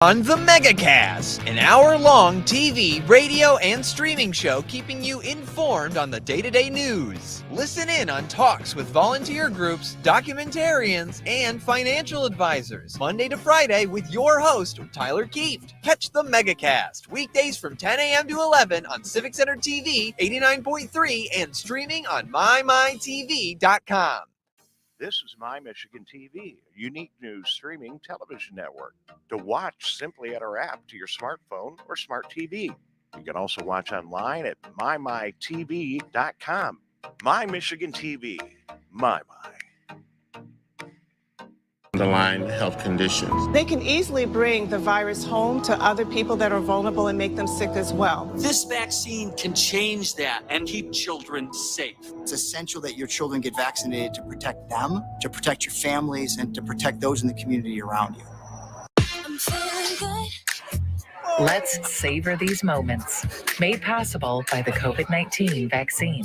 On the Megacast, an hour-long TV, radio, and streaming show keeping you informed on the day-to-day news. Listen in on talks with volunteer groups, documentarians, and financial advisors, Monday to Friday with your host, Tyler Kieft. Catch the Megacast, weekdays from 10 a.m. to 11 on Civic Center TV 89.3 and streaming on mymytv.com. This is My Michigan TV, a unique news streaming television network. To watch, simply add our app to your smartphone or smart TV. You can also watch online at mymytv.com. My Michigan TV, my. Underlying health conditions. They can easily bring the virus home to other people that are vulnerable and make them sick as well. This vaccine can change that and keep children safe. It's essential that your children get vaccinated to protect them, to protect your families, and to protect those in the community around you. Let's savor these moments. Made possible by the COVID-19 vaccine.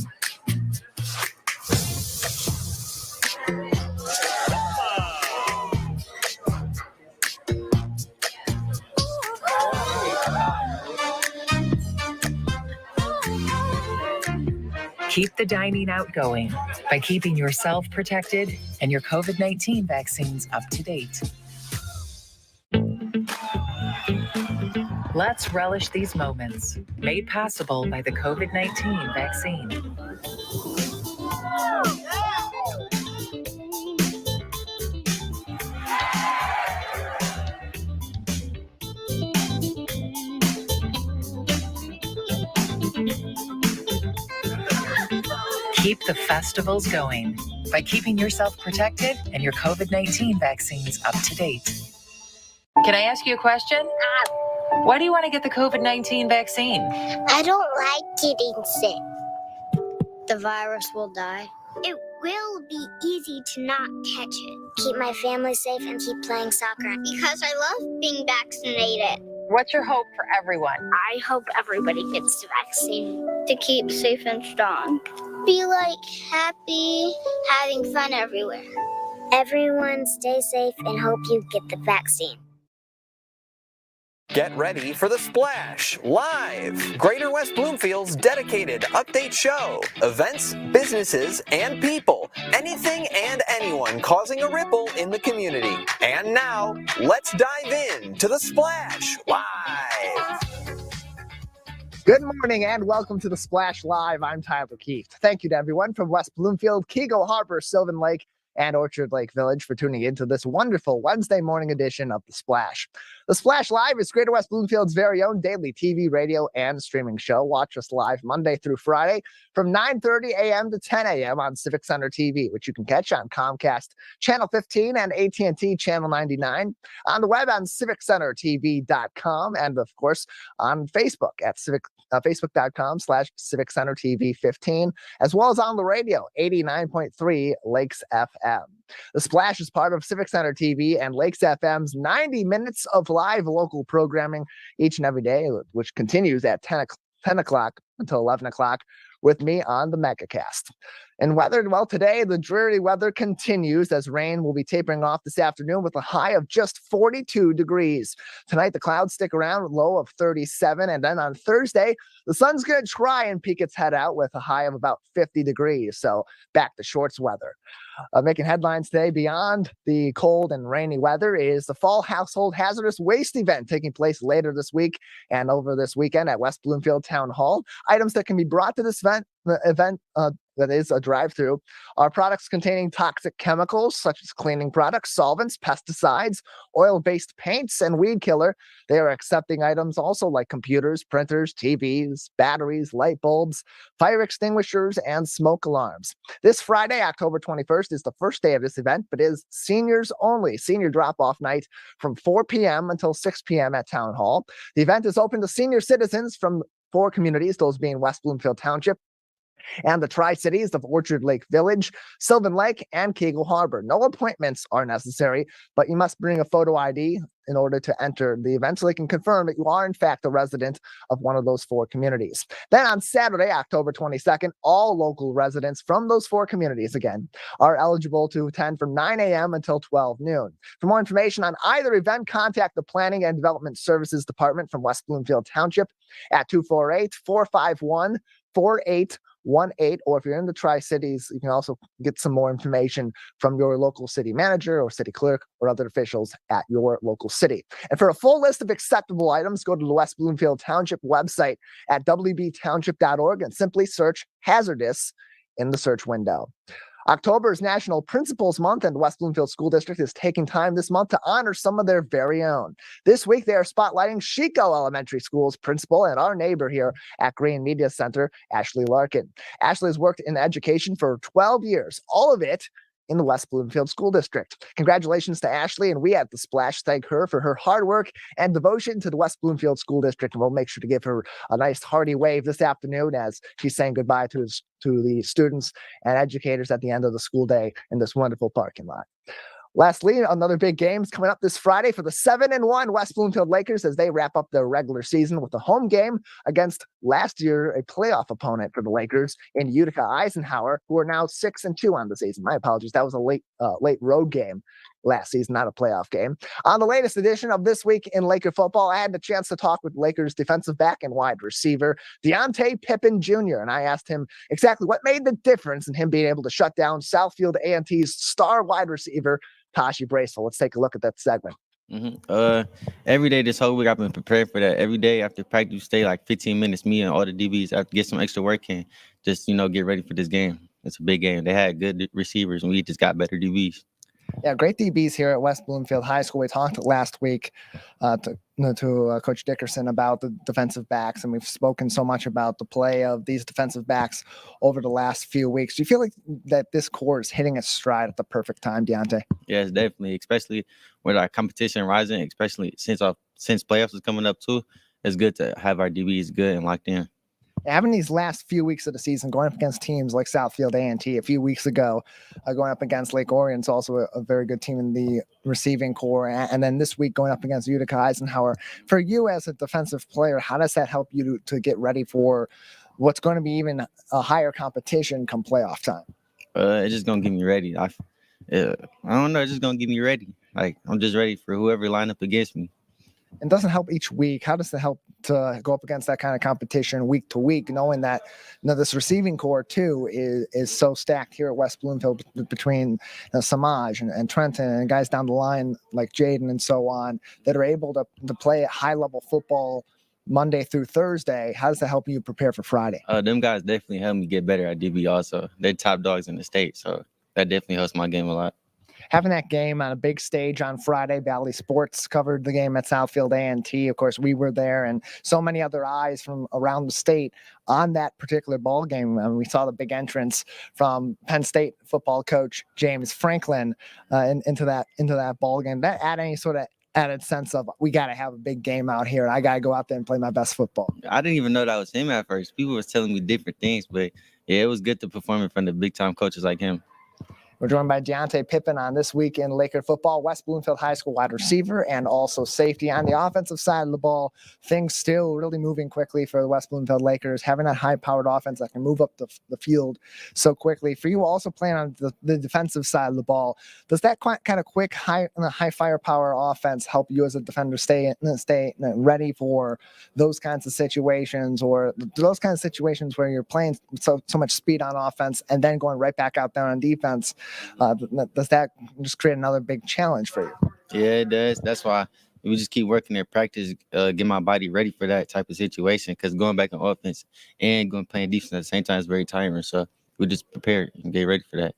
Keep the dining out going by keeping yourself protected and your COVID-19 vaccines up to date. Let's relish these moments, made possible by the COVID-19 vaccine. Keep the festivals going by keeping yourself protected and your COVID-19 vaccines up to date. Can I ask you a question? Why do you want to get the COVID-19 vaccine? I don't like getting sick. The virus will die. It will be easy to not catch it. Keep my family safe and keep playing soccer. Because I love being vaccinated. What's your hope for everyone? I hope everybody gets the vaccine to keep safe and strong. Be happy, having fun everywhere. Everyone stay safe and hope you get the vaccine. Get ready for The Splash Live, Greater West Bloomfield's dedicated update show. Events, businesses, and people. Anything and anyone causing a ripple in the community. And now, let's dive in to The Splash Live. Good morning and welcome to The Splash Live. I'm Tyler Kieft. Thank you to everyone from West Bloomfield, Kego Harbor, Sylvan Lake, and Orchard Lake Village for tuning into this wonderful Wednesday morning edition of The Splash. The Splash Live is Greater West Bloomfield's very own daily TV, radio, and streaming show. Watch us live Monday through Friday from 9:30 a.m. to 10 a.m. on Civic Center TV, which you can catch on Comcast Channel 15 and AT&T Channel 99, on the web on civiccentertv.com, and of course on Facebook at facebook.com/Civic Center TV 15, as well as on the radio 89.3 Lakes FM. The Splash is part of Civic Center TV and Lakes FM's 90 minutes of live local programming each and every day, which continues at 10 o'clock until 11 o'clock with me on the Megacast. And weather, well, today the dreary weather continues as rain will be tapering off this afternoon with a high of just 42 degrees. Tonight, the clouds stick around with a low of 37. And then on Thursday, the sun's going to try and peek its head out with a high of about 50 degrees. So back to shorts weather. Making headlines today beyond the cold and rainy weather is the Fall Household Hazardous Waste event taking place later this week and over this weekend at West Bloomfield Town Hall. Items that can be brought to this event that is a drive-through are products containing toxic chemicals such as cleaning products, solvents, pesticides, oil-based paints, and weed killer. They are accepting items also like computers, printers, TVs, batteries, light bulbs, fire extinguishers, and smoke alarms. This Friday, October 21st, is the first day of this event, but is seniors only. Senior drop-off night from 4 p.m. until 6 p.m. at Town Hall. The event is open to senior citizens from 4 communities, those being West Bloomfield Township, and the Tri-Cities of Orchard Lake Village, Sylvan Lake, and Kegel Harbor. No appointments are necessary, but you must bring a photo ID in order to enter the event so they can confirm that you are in fact a resident of one of those 4 communities. Then on Saturday, October 22nd, all local residents from those 4 communities again are eligible to attend from 9 a.m. until 12 noon. For more information on either event, contact the Planning and Development Services Department from West Bloomfield Township at 248-451-4818, or if you're in the Tri-Cities, you can also get some more information from your local city manager or city clerk or other officials at your local city. And for a full list of acceptable items, go to the West Bloomfield Township website at wbtownship.org and simply search Hazardous in the search window. October is National Principals Month, and the West Bloomfield School District is taking time this month to honor some of their very own. This week, they are spotlighting Chico Elementary School's principal and our neighbor here at Green Media Center, Ashley Larkin. Ashley has worked in education for 12 years, all of it in the West Bloomfield School District. Congratulations to Ashley, and we at The Splash thank her for her hard work and devotion to the West Bloomfield School District, and we'll make sure to give her a nice hearty wave this afternoon as she's saying goodbye to the students and educators at the end of the school day in this wonderful parking lot. Lastly, another big game is coming up this Friday for the 7-1 West Bloomfield Lakers as they wrap up their regular season with a home game against last year a playoff opponent for the Lakers in Utica Eisenhower, who are now 6-2 on the season. My apologies. That was a late road game last season, not a playoff game. On the latest edition of This Week in Laker Football, I had the chance to talk with Lakers defensive back and wide receiver Deontay Pippen Jr., and I asked him exactly what made the difference in him being able to shut down Southfield A&T's star wide receiver, Tashi Bracewell. Let's take a look at that segment. Every day this whole week I've been prepared for that. Every day after practice, stay like 15 minutes, me and all the DBs, I have to get some extra work in, just, get ready for this game. It's a big game. They had good receivers, and we just got better DBs. Yeah, great DBs here at West Bloomfield High School. We talked last week to Coach Dickerson about the defensive backs, and we've spoken so much about the play of these defensive backs over the last few weeks. Do you feel like that this core is hitting its stride at the perfect time, Deontay? Yes, definitely, especially with our competition rising, especially since playoffs is coming up too. It's good to have our DBs good and locked in. Having these last few weeks of the season going up against teams like Southfield A&T a few weeks ago, going up against Lake Orion's also a very good team in the receiving core, and then this week going up against Utica Eisenhower. For you as a defensive player, how does that help you to get ready for what's going to be even a higher competition come playoff time? It's just going to get me ready. I don't know. It's just going to get me ready. Like, I'm just ready for whoever line up against me. And doesn't help each week. How does it help to go up against that kind of competition week to week, knowing that this receiving core too is so stacked here at West Bloomfield between Samaj and Trenton and guys down the line like Jaden and so on that are able to play at high level football Monday through Thursday? How does that help you prepare for Friday? Them guys definitely help me get better at DB also. They're top dogs in the state, so that definitely helps my game a lot. Having that game on a big stage on Friday, Valley Sports covered the game at Southfield A&T. Of course, we were there, and so many other eyes from around the state on that particular ball game. And we saw the big entrance from Penn State football coach James Franklin into that ball game. That add any sort of added sense of we got to have a big game out here. I got to go out there and play my best football. I didn't even know that was him at first. People was telling me different things, but yeah, it was good to perform in front of big time coaches like him. We're joined by Deontay Pippen on This Week in Laker Football, West Bloomfield High School wide receiver and also safety. On the offensive side of the ball, things still really moving quickly for the West Bloomfield Lakers, having that high-powered offense that can move up the field so quickly. For you also playing on the defensive side of the ball, does that kind of quick, high firepower offense help you as a defender stay ready for those kinds of situations, or those kinds of situations where you're playing so much speed on offense and then going right back out there on defense? Does that just create another big challenge for you? Yeah, it does. That's why we just keep working at practice, get my body ready for that type of situation, because going back on offense and going playing defense at the same time is very tiring. So we just prepare and get ready for that.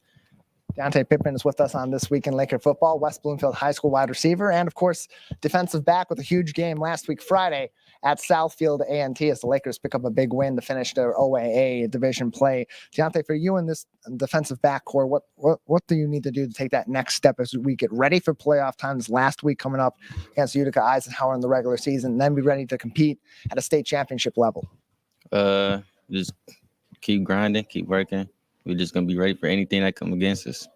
Deontay Pippen is with us on This Week in Laker Football, West Bloomfield High School wide receiver, and of course, defensive back with a huge game last week, Friday, at Southfield A&T as the Lakers pick up a big win to finish their OAA division play. Deontay, for you in this defensive back core, what do you need to do to take that next step as we get ready for playoff times last week coming up against Utica Eisenhower in the regular season, and then be ready to compete at a state championship level? Just keep grinding, keep working. We're just gonna be ready for anything that comes against us.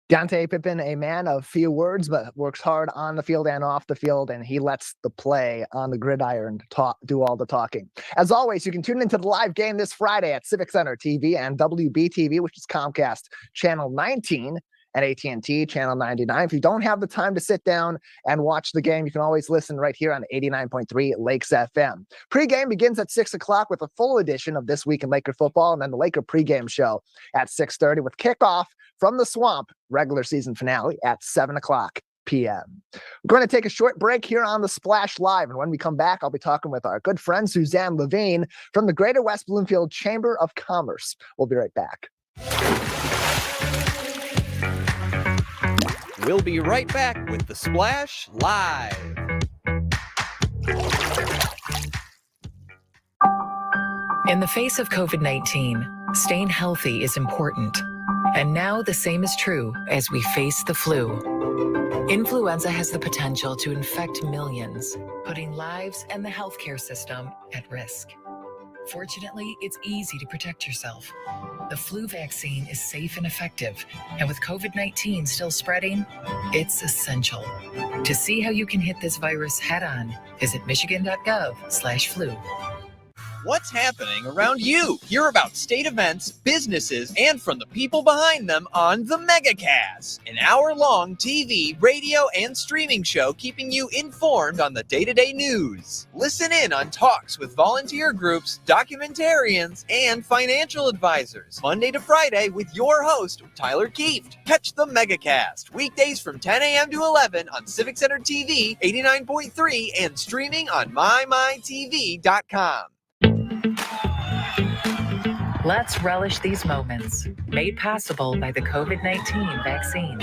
Dante Pippin, a man of few words, but works hard on the field and off the field, and he lets the play on the gridiron do all the talking. As always, you can tune into the live game this Friday at Civic Center TV and WBTV, which is Comcast Channel 19, and AT&T Channel 99. If you don't have the time to sit down and watch the game, you can always listen right here on 89.3 Lakes FM. Pre-game begins at 6 o'clock with a full edition of This Week in Laker Football, and then the Laker pregame show at 6:30 with kickoff from the Swamp regular season finale at 7 o'clock p.m. We're going to take a short break here on the Splash Live, and when we come back, I'll be talking with our good friend Suzanne Levine from the Greater West Bloomfield Chamber of Commerce. We'll be right back. We'll be right back with the Splash Live. In the face of COVID-19, staying healthy is important. And now the same is true as we face the flu. Influenza has the potential to infect millions, putting lives and the healthcare system at risk. Fortunately, it's easy to protect yourself. The flu vaccine is safe and effective, and with COVID-19 still spreading, it's essential. To see how you can hit this virus head-on, visit michigan.gov/flu. What's happening around you? Hear about state events, businesses, and from the people behind them on the Megacast, an hour-long TV, radio, and streaming show keeping you informed on the day-to-day news. Listen in on talks with volunteer groups, documentarians, and financial advisors, Monday to Friday with your host, Tyler Kieft. Catch the Megacast weekdays from 10 a.m. to 11 on Civic Center TV, 89.3, and streaming on mymytv.com. Let's relish these moments, made possible by the COVID-19 vaccine.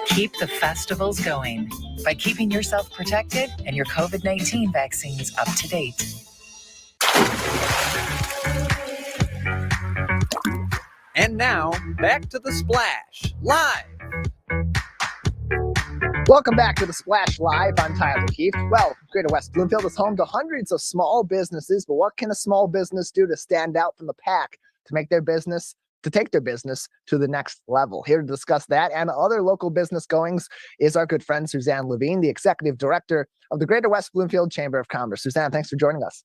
Keep the festivals going by keeping yourself protected and your COVID-19 vaccines up to date. And now, back to the Splash Live. Welcome back to the Splash Live. I'm Tyler Keefe. Well, Greater West Bloomfield is home to hundreds of small businesses, but what can a small business do to stand out from the pack to take their business to the next level? Here to discuss that and other local business goings is our good friend Suzanne Levine, the Executive Director of the Greater West Bloomfield Chamber of Commerce. Suzanne, thanks for joining us.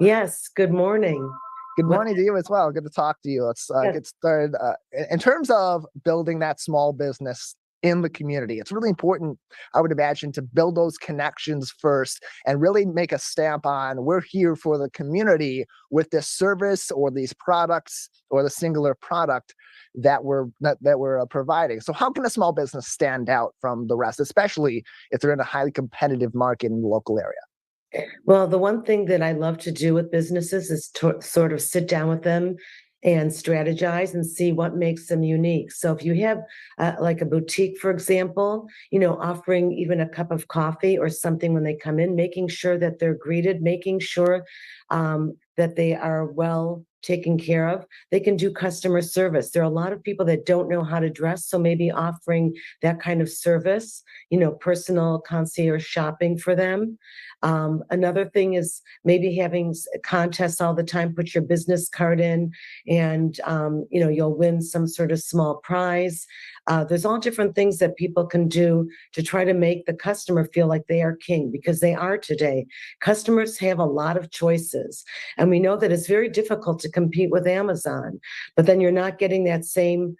Yes, good morning. Good morning to you as well. Good to talk to you. Let's get started. In terms of building that small business in the community, it's really important, I would imagine, to build those connections first and really make a stamp on we're here for the community with this service or these products or the singular product that we're providing. So how can a small business stand out from the rest, especially if they're in a highly competitive market in the local area? Well, the one thing that I love to do with businesses is to sort of sit down with them and strategize and see what makes them unique. So if you have like a boutique, for example, offering even a cup of coffee or something when they come in, making sure that they're greeted, making sure that they are well taken care of. They can do customer service. There are a lot of people that don't know how to dress, so maybe offering that kind of service, personal concierge shopping for them. Another thing is maybe having contests all the time. Put your business card in and you'll win some sort of small prize. There's all different things that people can do to try to make the customer feel like they are king, because they are today. Customers have a lot of choices, and we know that it's very difficult to compete with Amazon, but then you're not getting that same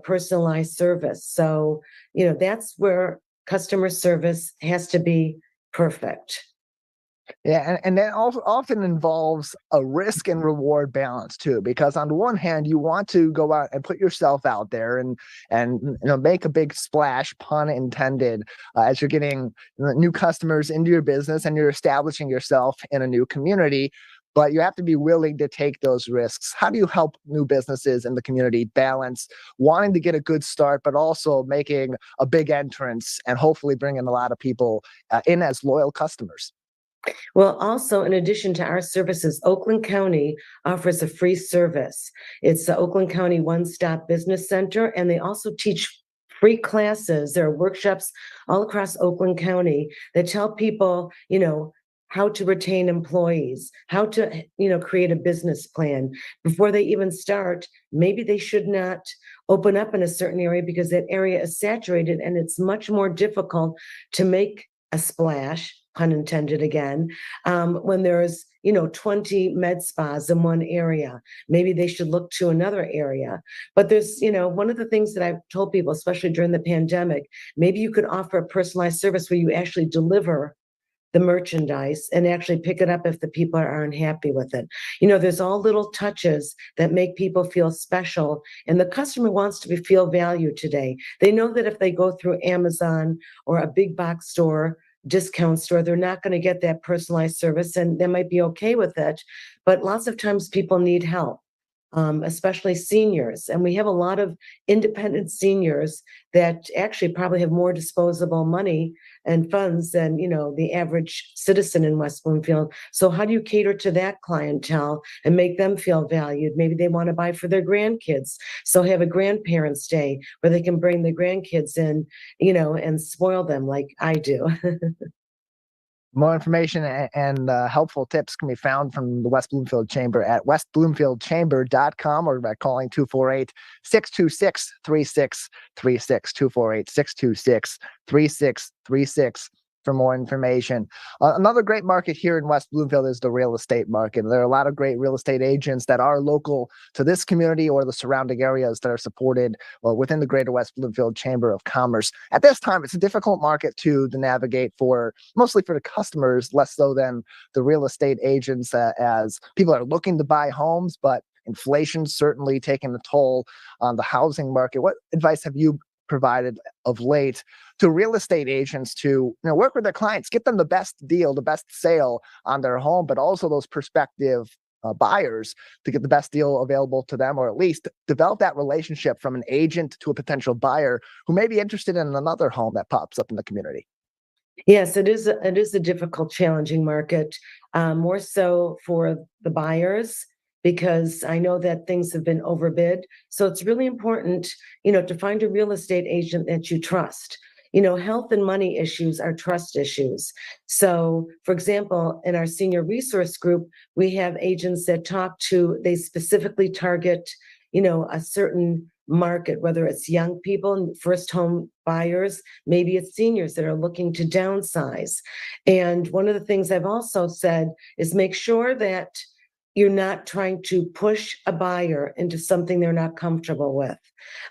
personalized service. So that's where customer service has to be perfect. Yeah, and that also often involves a risk and reward balance too, because on the one hand, you want to go out and put yourself out there and make a big splash, pun intended, as you're getting new customers into your business and you're establishing yourself in a new community. But you have to be willing to take those risks. How do you help new businesses in the community balance wanting to get a good start, but also making a big entrance and hopefully bringing a lot of people in as loyal customers? Well, also, in addition to our services, Oakland County offers a free service. It's the Oakland County One-Stop Business Center, and they also teach free classes. There are workshops all across Oakland County that tell people, how to retain employees, how to, create a business plan. Before they even start, maybe they should not open up in a certain area because that area is saturated and it's much more difficult to make a splash, pun intended again, when there's 20 med spas in one area. Maybe they should look to another area. But there's, one of the things that I've told people, especially during the pandemic, maybe you could offer a personalized service where you actually deliver the merchandise and actually pick it up if the people are unhappy with it. There's all little touches that make people feel special, and the customer wants to feel valued today. They know that if they go through Amazon or a big box store, discount store, they're not going to get that personalized service, and they might be okay with it. But lots of times people need help. Especially seniors. And we have a lot of independent seniors that actually probably have more disposable money and funds than, the average citizen in West Bloomfield. So how do you cater to that clientele and make them feel valued? Maybe they want to buy for their grandkids. So have a grandparents' day where they can bring the grandkids in, and spoil them like I do. More information and helpful tips can be found from the West Bloomfield Chamber at westbloomfieldchamber.com or by calling 248-626-3636, 248-626-3636 for more information. Another great market here in West Bloomfield is the real estate market. There are a lot of great real estate agents that are local to this community or the surrounding areas that are supported within the Greater West Bloomfield Chamber of Commerce. At this time, it's a difficult market to navigate mostly for the customers, less so than the real estate agents, as people are looking to buy homes, but inflation's certainly taking a toll on the housing market. What advice have you provided of late to real estate agents to work with their clients, get them the best deal, the best sale on their home, but also those prospective buyers to get the best deal available to them, or at least develop that relationship from an agent to a potential buyer who may be interested in another home that pops up in the community? Yes, it is a difficult, challenging market, more so for the buyers, because I know that things have been overbid. So it's really important, to find a real estate agent that you trust. Health and money issues are trust issues. So, for example, in our senior resource group, we have agents that they specifically target, a certain market, whether it's young people and first home buyers, maybe it's seniors that are looking to downsize. And one of the things I've also said is make sure that you're not trying to push a buyer into something they're not comfortable with,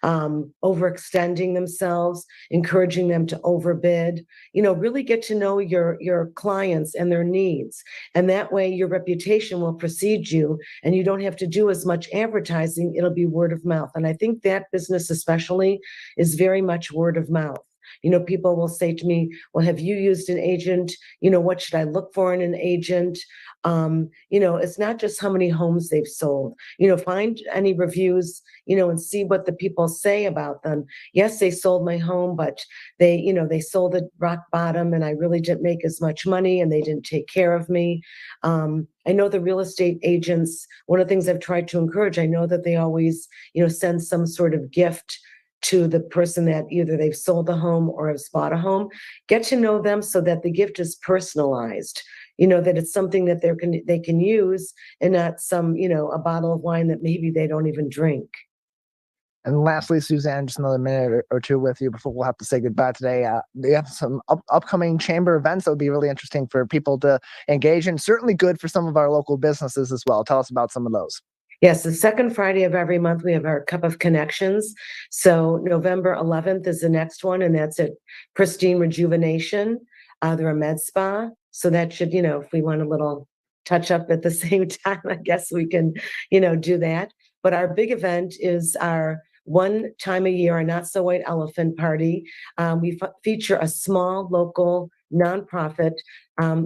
overextending themselves, encouraging them to overbid. Really get to know your clients and their needs. And that way your reputation will precede you and you don't have to do as much advertising. It'll be word of mouth. And I think that business especially is very much word of mouth. People will say to me, well, have you used an agent? What should I look for in an agent? It's not just how many homes they've sold. Find any reviews, and see what the people say about them. Yes, they sold my home, but they sold at rock bottom and I really didn't make as much money and they didn't take care of me. I know the real estate agents, one of the things I've tried to encourage, I know that they always, send some sort of gift to the person that either they've sold a home or have bought a home. Get to know them so that the gift is personalized, that it's something that they can use and not some, a bottle of wine that maybe they don't even drink. And lastly, Suzanne, just another minute or two with you before we'll have to say goodbye today. You have some upcoming chamber events that would be really interesting for people to engage in, certainly good for some of our local businesses as well. Tell us about some of those. Yes, the second Friday of every month, we have our Cup of Connections. So November 11th is the next one, and that's at Pristine Rejuvenation. They're a med spa. So that should, if we want a little touch up at the same time, I guess we can, do that. But our big event is our one time a year, a Not So White Elephant Party. We feature a small local nonprofit,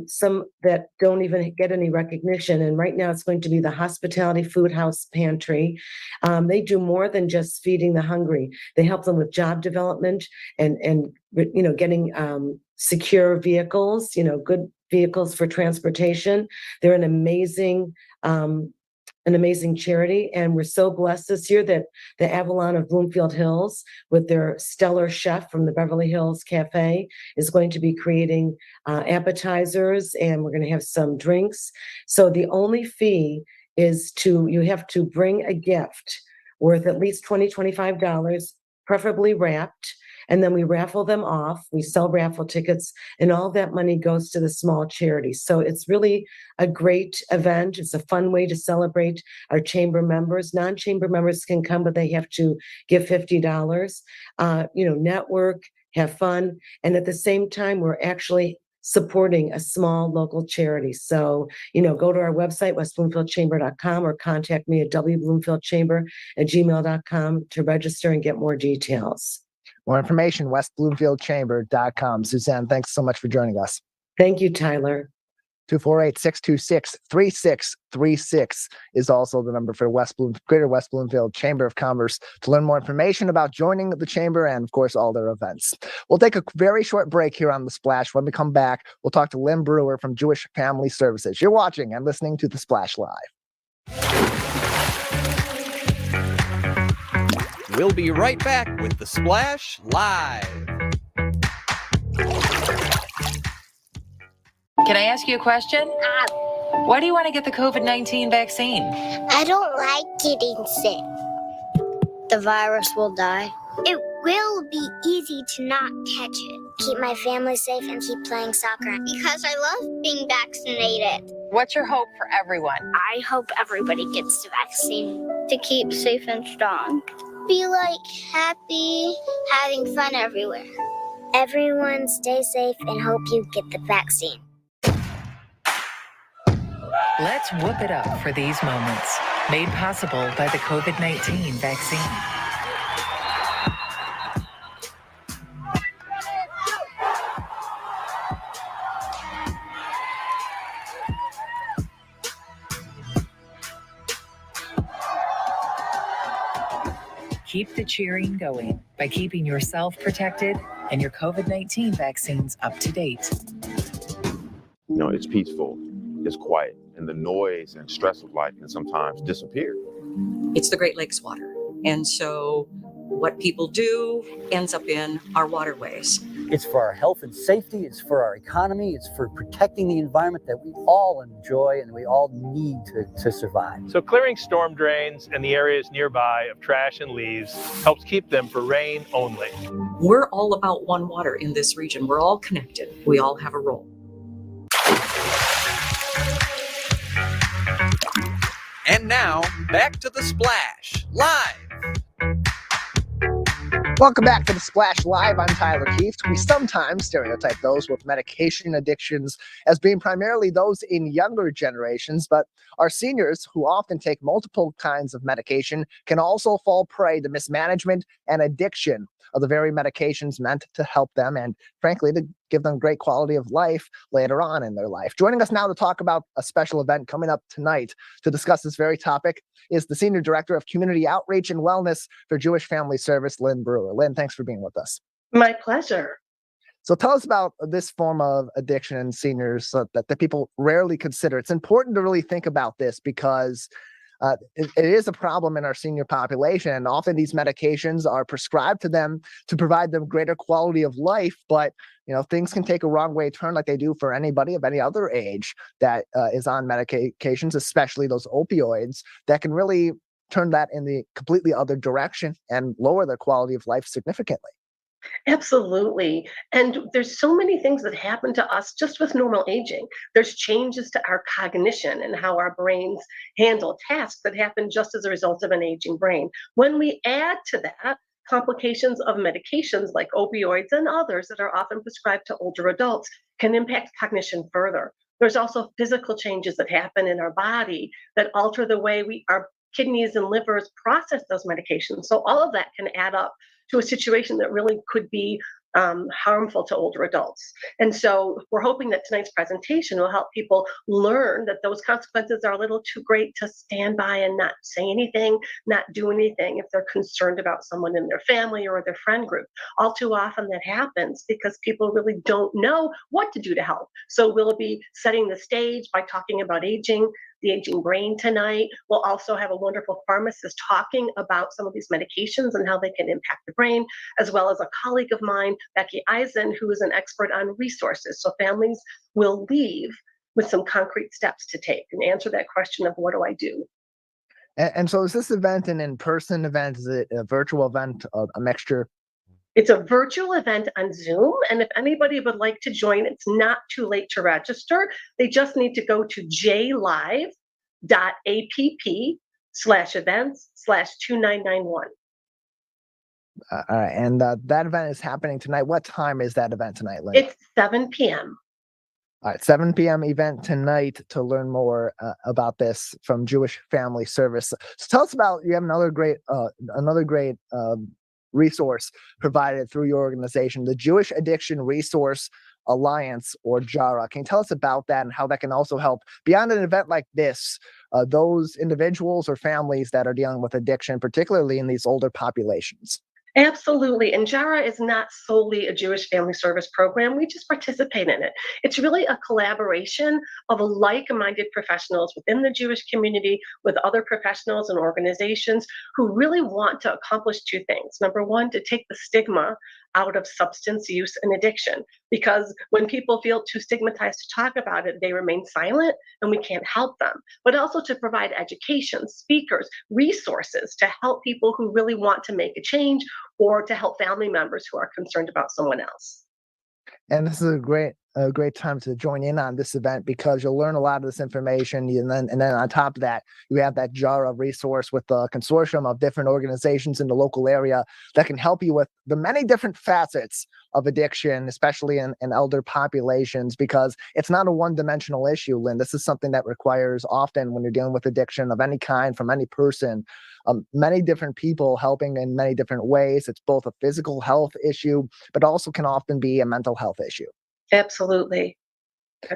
some that don't even get any recognition. And right now it's going to be the Hospitality Food House Pantry. They do more than just feeding the hungry. They help them with job development and getting secure vehicles, good vehicles for transportation. They're an amazing charity. And we're so blessed this year that the Avalon of Bloomfield Hills, with their stellar chef from the Beverly Hills Cafe, is going to be creating appetizers, and we're going to have some drinks. So the only fee is you have to bring a gift worth at least $25, preferably wrapped. And then we raffle them off. We sell raffle tickets, and all that money goes to the small charities. So it's really a great event. It's a fun way to celebrate our chamber members. Non-chamber members can come, but they have to give $50. Network, have fun. And at the same time, we're actually supporting a small local charity. So, go to our website, westbloomfieldchamber.com, or contact me at wbloomfieldchamber@gmail.com to register and get more details. More information, westbloomfieldchamber.com. Suzanne, thanks so much for joining us. Thank you, Tyler. 248-626-3636 is also the number for Greater West Bloomfield Chamber of Commerce to learn more information about joining the chamber and, of course, all their events. We'll take a very short break here on The Splash. When we come back, we'll talk to Lynn Brewer from Jewish Family Services. You're watching and listening to The Splash Live. We'll be right back with The Splash Live. Can I ask you a question? Why do you want to get the COVID-19 vaccine? I don't like getting sick. The virus will die. It will be easy to not catch it. Keep my family safe and keep playing soccer because I love being vaccinated. What's your hope for everyone? I hope everybody gets the vaccine to keep safe and strong. Be happy, having fun everywhere. Everyone stay safe and hope you get the vaccine. Let's whoop it up for these moments, made possible by the COVID-19 vaccine. Keep the cheering going by keeping yourself protected and your COVID-19 vaccines up to date. It's peaceful, it's quiet, and the noise and stress of life can sometimes disappear. It's the Great Lakes water. And so what people do ends up in our waterways. It's for our health and safety, it's for our economy, it's for protecting the environment that we all enjoy and we all need to survive. So clearing storm drains and the areas nearby of trash and leaves helps keep them for rain only. We're all about one water in this region. We're all connected. We all have a role. And now, back to The Splash Live. Welcome back to The Splash Live. I'm Tyler Keefe. We sometimes stereotype those with medication addictions as being primarily those in younger generations, but our seniors, who often take multiple kinds of medication, can also fall prey to mismanagement and addiction of the very medications meant to help them and, frankly, to give them great quality of life later on in their life. Joining us now to talk about a special event coming up tonight to discuss this very topic is the Senior Director of Community Outreach and Wellness for Jewish Family Service, Lynn Brewer. Lynn, thanks for being with us. My pleasure. So tell us about this form of addiction in seniors that people rarely consider. It's important to really think about this because it is a problem in our senior population. And often these medications are prescribed to them to provide them greater quality of life. But, things can take a wrong way turn like they do for anybody of any other age that is on medications, especially those opioids, that can really turn that in the completely other direction and lower their quality of life significantly. Absolutely. And there's so many things that happen to us just with normal aging. There's changes to our cognition and how our brains handle tasks that happen just as a result of an aging brain. When we add to that complications of medications like opioids and others that are often prescribed to older adults can impact cognition further. There's also physical changes that happen in our body that alter the way our kidneys and livers process those medications. So all of that can add up to a situation that really could be harmful to older adults. And so we're hoping that tonight's presentation will help people learn that those consequences are a little too great to stand by and not say anything, not do anything if they're concerned about someone in their family or their friend group. All too often that happens because people really don't know what to do to help. So we'll be setting the stage by talking about aging, the aging brain tonight. We'll also have a wonderful pharmacist talking about some of these medications and how they can impact the brain, as well as a colleague of mine, Becky Eisen, who is an expert on resources. So families will leave with some concrete steps to take and answer that question of what do I do? And so is this event an in-person event? Is it a virtual event, a mixture? It's a virtual event on Zoom, and if anybody would like to join, it's not too late to register. They just need to go to jlive.app/events/2991. All right, and that event is happening tonight. What time is that event tonight, Lynn? It's 7 p.m. All right, 7 p.m. event tonight to learn more about this from Jewish Family Service. So tell us about, you have another great resource provided through your organization, the Jewish Addiction Resource Alliance, or JARA. Can you tell us about that and how that can also help beyond an event like this, those individuals or families that are dealing with addiction, particularly in these older populations? Absolutely. And JARA is not solely a Jewish Family Service program. We just participate in it. It's really a collaboration of like-minded professionals within the Jewish community with other professionals and organizations who really want to accomplish two things. Number one, to take the stigma out of substance use and addiction, because when people feel too stigmatized to talk about it, they remain silent and we can't help them. But also to provide education, speakers, resources to help people who really want to make a change, or to help family members who are concerned about someone else. And this is a great time to join in on this event, because you'll learn a lot of this information. And then on top of that, you have that JARA resource with the consortium of different organizations in the local area that can help you with the many different facets of addiction, especially in elder populations, because it's not a one-dimensional issue, Lynn. This is something that requires, often when you're dealing with addiction of any kind from any person, many different people helping in many different ways. It's both a physical health issue, but also can often be a mental health issue. Absolutely.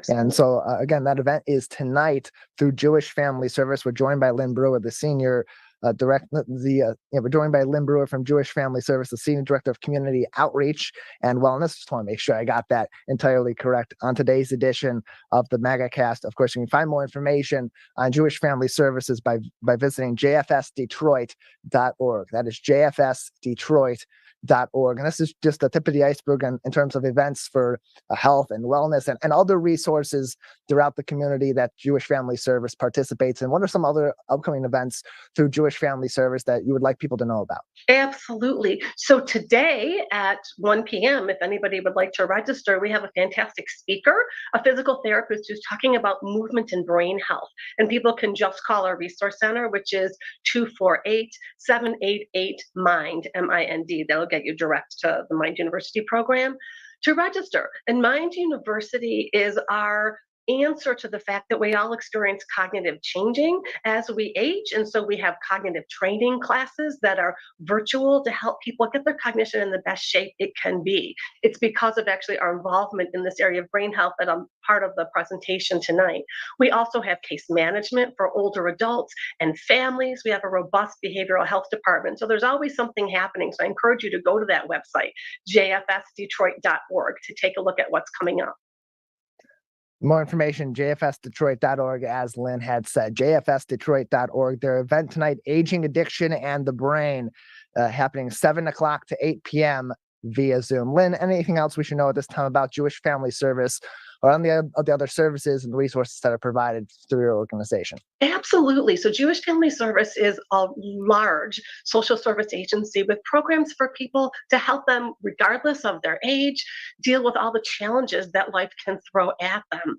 And so, again, that event is tonight through Jewish Family Service. We're joined by Lynn Brewer, the senior we're joined by Lynn Brewer from Jewish Family Service, the Senior Director of Community Outreach and Wellness. Just want to make sure I got that entirely correct on today's edition of the Megacast. Of course, you can find more information on Jewish Family Services by visiting jfsdetroit.org. That is jfsdetroit.org. And this is just the tip of the iceberg in terms of events for health and wellness and other resources throughout the community that Jewish Family Service participates in. What are some other upcoming events through Jewish Family Service that you would like people to know about? Absolutely. So today at 1 p.m., if anybody would like to register, we have a fantastic speaker, a physical therapist who's talking about movement and brain health. And people can just call our resource center, which is 248-788-MIND, M-I-N-D. That'll get you direct to the Mind University program to register. And Mind University is our answer to the fact that we all experience cognitive changing as we age. And so we have cognitive training classes that are virtual to help people get their cognition in the best shape it can be. It's because of actually our involvement in this area of brain health that I'm part of the presentation tonight. We also have case management for older adults and families. We have a robust behavioral health department. So there's always something happening. So I encourage you to go to that website, jfsdetroit.org, to take a look at what's coming up. More information, jfsdetroit.org, as Lynn had said, jfsdetroit.org. Their event tonight, Aging, Addiction, and the Brain, happening 7 o'clock to 8 p.m. via Zoom. Lynn, anything else we should know at this time about Jewish Family Service or on the other services and resources that are provided through your organization? Absolutely. So Jewish Family Service is a large social service agency with programs for people to help them, regardless of their age, deal with all the challenges that life can throw at them.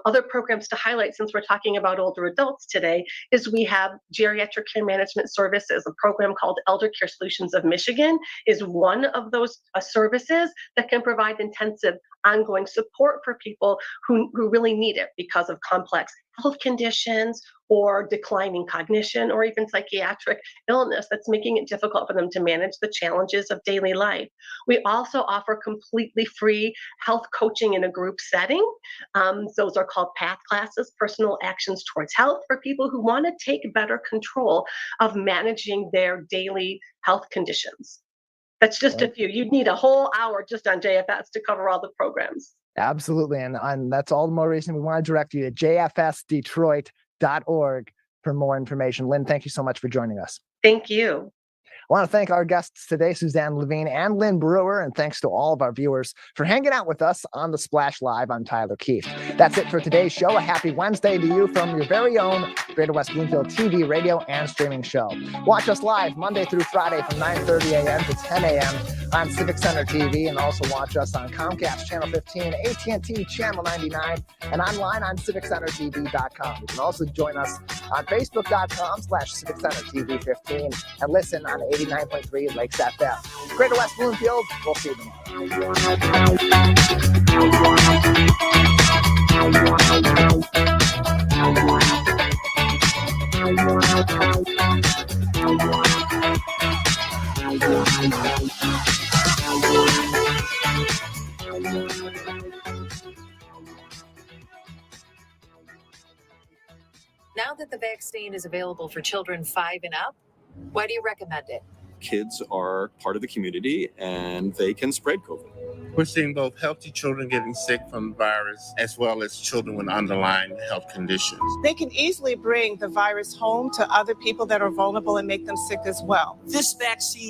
Other programs to highlight, since we're talking about older adults today, is we have Geriatric Care Management Services. A program called Elder Care Solutions of Michigan is one of those services that can provide intensive ongoing support for people people who really need it because of complex health conditions or declining cognition or even psychiatric illness that's making it difficult for them to manage the challenges of daily life. We also offer completely free health coaching in a group setting. Those are called PATH classes, Personal Actions Towards Health, for people who want to take better control of managing their daily health conditions. That's just a few. You'd need a whole hour just on JFS to cover all the programs. Absolutely. And that's all the more reason we want to direct you to jfsdetroit.org for more information. Lynn, thank you so much for joining us. Thank you. I want to thank our guests today, Suzanne Levine and Lynn Brewer, and thanks to all of our viewers for hanging out with us on The Splash Live. I'm Tyler Keefe. That's it for today's show. A happy Wednesday to you from your very own Greater West Bloomfield TV, radio, and streaming show. Watch us live Monday through Friday from 9:30 a.m. to 10 a.m. on Civic Center TV, and also watch us on Comcast Channel 15, AT&T Channel 99, and online on civiccentertv.com. You can also join us on facebook.com/civiccentertv15 and listen on 89.3 Lakes FM. Greater West Bloomfield, we'll see you Now that the vaccine is available for children 5 and up, why do you recommend it? Kids are part of the community and they can spread COVID. We're seeing both healthy children getting sick from the virus as well as children with underlying health conditions. They can easily bring the virus home to other people that are vulnerable and make them sick as well. This vaccine